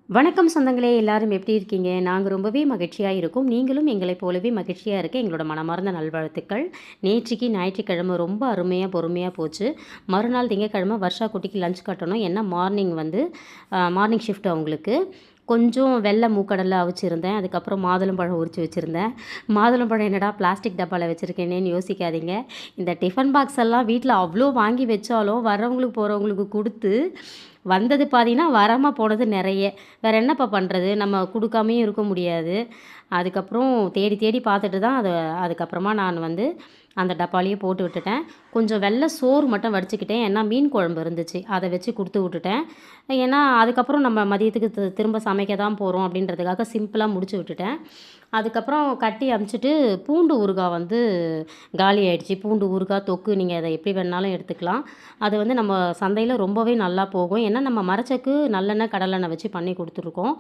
வணக்கம் சொந்தங்களே, எல்லாரும் எப்படி இருக்கீங்க? நாங்க ரொம்பவே மகிழ்ச்சியா இருக்கோம். நீங்களும் எங்களைப் போலவே மகிழ்ச்சியா இருக்க எங்களோட மனமார்ந்த நல்வாழ்த்துக்கள். நேற்றைக்கு ஞாயிற்றுக்கிழமை ரொம்ப அருமையா, பொறுமையா போச்சு. மறுநாள் திங்கட்கிழமை வர்ஷா குட்டிக்கு லஞ்ச் கட்டணும். ஏன்னா மார்னிங் ஷிஃப்ட் அவங்களுக்கு. கொஞ்சம் வெள்ளை மூக்கடலை அவிச்சிருந்தேன். அதுக்கப்புறம் மாதுளம்பழம் உரிச்சு வச்சுருந்தேன். மாதுளம்பழம் என்னடா பிளாஸ்டிக் டப்பால வச்சுருக்கேனேன்னு யோசிக்காதீங்க. இந்த டிஃபன் பாக்ஸ் எல்லாம் வீட்ல அவ்ளோ வாங்கி வச்சாலும் வரவங்களுக்கு, போறவங்களுக்கு குடுத்து வந்தது பாதின்னா, வராம போனது நெறைய. வேற என்னப்பா பண்றது? நம்ம குடுக்காமயும் இருக்க முடியாது. அதுக்கப்புறம் தேடி தேடி பார்த்துட்டு தான் அதுக்கப்புறமா நான் வந்து அந்த டப்பாலயே போட்டு விட்டுட்டேன். கொஞ்சம் வெள்ள சோறு மட்டும் வடிச்சுக்கிட்டேன். ஏன்னா மீன் குழம்பு இருந்துச்சு. அத வச்சு குடுத்து விட்டுட்டேன். ஏன்னா அதுக்கப்புறம் நம்ம மதியத்துக்கு திரும்ப சமைக்க தான் போறோம் அப்படின்றதுக்காக சிம்பிளா முடிச்சு விட்டுட்டேன். அதுக்கப்புறம் கட்டி அமுச்சுட்டு பூண்டு ஊறுகாய் வந்து காலி ஆயிடுச்சு. பூண்டு ஊறுகாய், தொக்கு நீங்க அத எப்படி வேணாலும் எடுத்துக்கலாம். அது வந்து நம்ம சந்தையில ரொம்பவே நல்லா போகும். ஏன்னா நம்ம மரச்செக்கு நல்லெண்ணெய், கடலெண்ணெய் வச்சு பண்ணி குடுத்துருக்கோம்.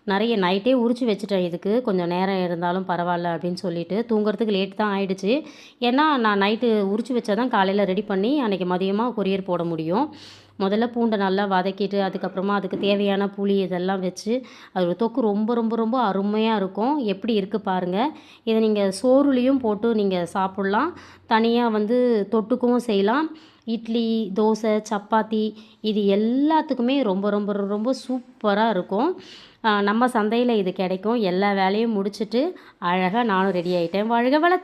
நெறைய நைட்டே உரிச்சு வச்சுட்டேன் இதுக்கு. கொஞ்சம் நேரம் இருந்தாலும் பரவால்ல அப்படின்னு சொல்லிட்டு. தூங்குறதுக்கு லேட் தான் ஆயிடுச்சு. ஏன்னா நான் நைட்டு உரிச்சு வச்சா தான் காலையில ரெடி பண்ணி அன்னைக்கு மதியமா கொரியர் போட முடியும். முதல்ல பூண்ட நல்லா வதக்கிட்டு, அதுக்கப்புறமா அதுக்கு தேவையான புளி இதெல்லாம் வச்சு, அது ஒரு தொக்கு ரொம்ப ரொம்ப ரொம்ப அருமையா இருக்கும். எப்படி இருக்கு பாருங்க. இத நீங்க சோறுலயும் போட்டு நீங்க சாப்பிடலாம். தனியா வந்து தொட்டுக்கவும் செய்யலாம். இட்லி, தோசை, சப்பாத்தி இது எல்லாத்துக்குமே ரொம்ப ரொம்ப ரொம்ப சூப்பரா இருக்கும். நம்ம சந்தையில இது கிடைக்கும். எல்லா வேலையும் முடிச்சுட்டு, அழகா நானும் ரெடி ஆயிட்டேன். வாழ்க வளத்துடன்!